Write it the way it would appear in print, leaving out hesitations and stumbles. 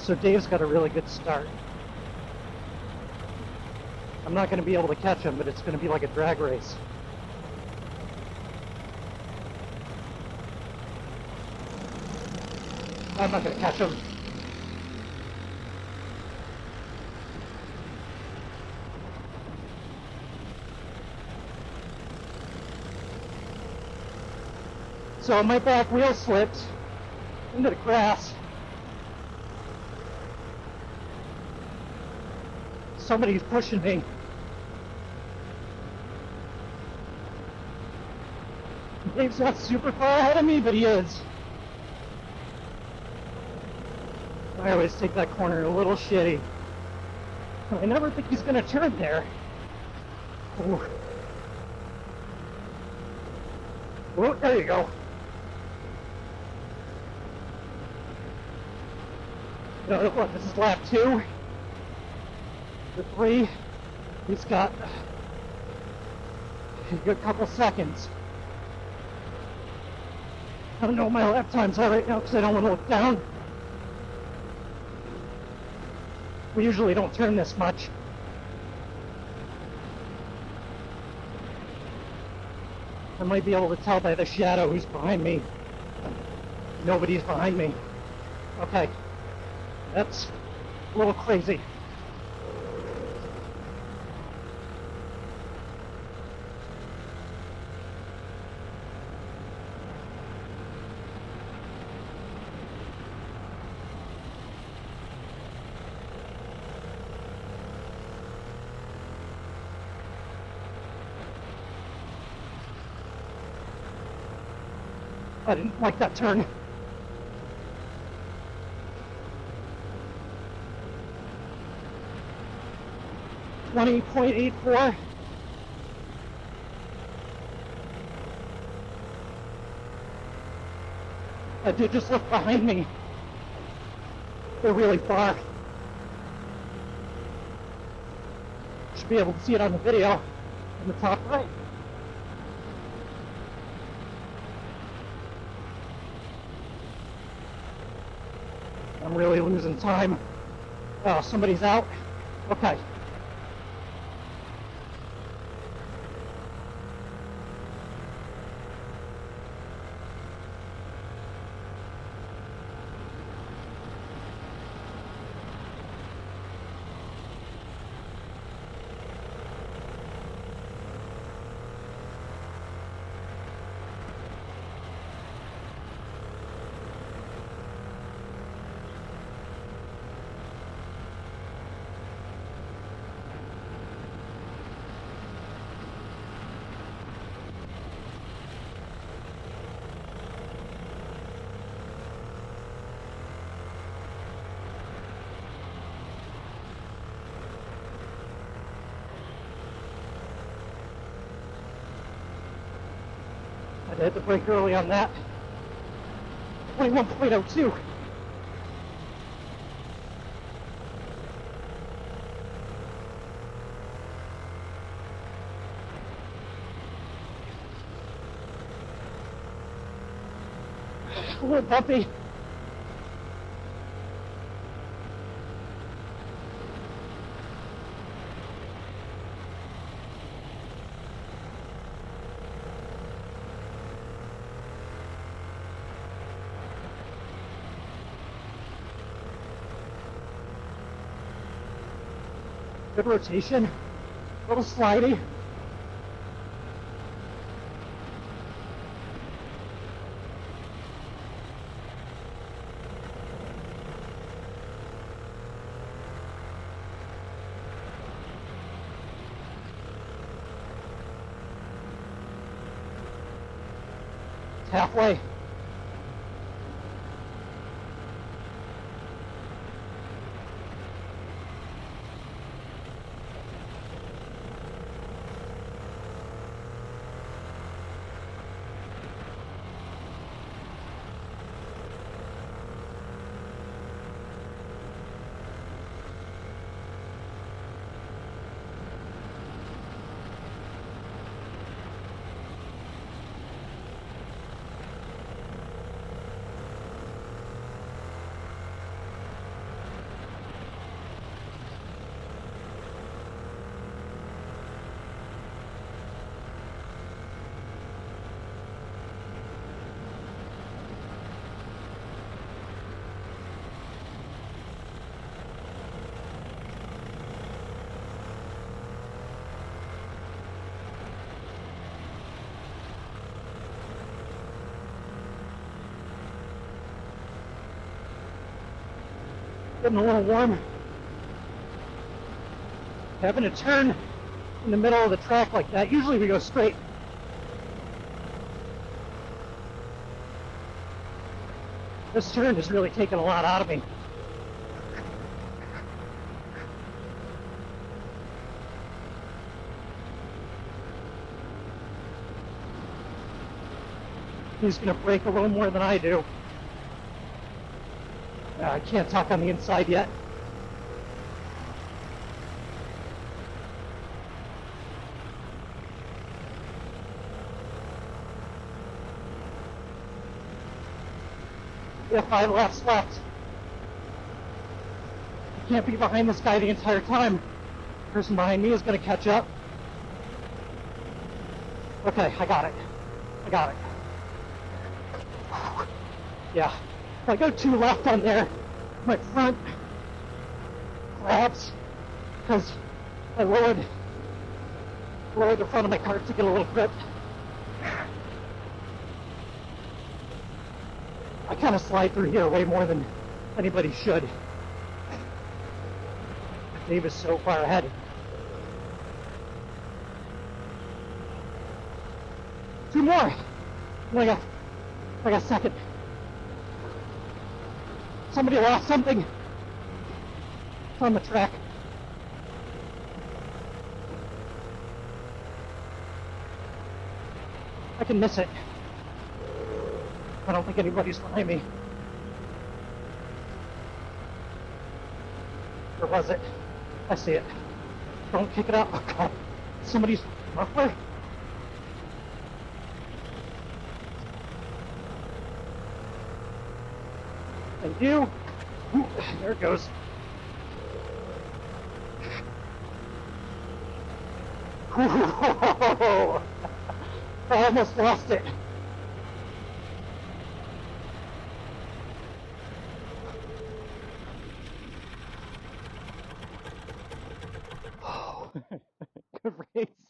So Dave's got a really good start. I'm not going to be able to catch him, but it's going to be like a drag race. I'm not going to catch him. So my back wheel slipped into the grass. Somebody's pushing me. Dave's not super far ahead of me, but he is. I always take that corner a little shitty. I never think he's going to turn there. Ooh. Oh, there you go. Look, this is lap 2. The 3, he's got a good couple seconds. I don't know what my lap times are right now because I don't want to look down. We usually don't turn this much. I might be able to tell by the shadow who's behind me. Nobody's behind me. Okay. That's a little crazy. I didn't like that turn. .84. I did just look behind me. They're really far. Should be able to see it on the video in the top right. I'm really losing time. Oh, somebody's out. Okay. I had to brake early on that. 21.02. A little bumpy. Good rotation, a little slidey. It's halfway. Getting a little warm. Having a turn in the middle of the track like that. Usually we go straight. This turn is really taking a lot out of me. He's going to brake a little more than I do. I can't talk on the inside yet. Yeah, 5 laps left. I can't be behind this guy the entire time. The person behind me is going to catch up. Okay, I got it. I got it. Yeah, if I go 2 left on there, my front grabs because I lowered the front of my car to get a little grip. I kind of slide through here way more than anybody should. Dave is so far ahead. Two more. I got a second. Somebody lost something. It's on the track. I can miss it. I don't think anybody's behind me. Or was it? I see it. Don't kick it out. Oh God. Somebody's muffler. Thank you. Ooh, there it goes. Ooh, I almost lost it. Good race.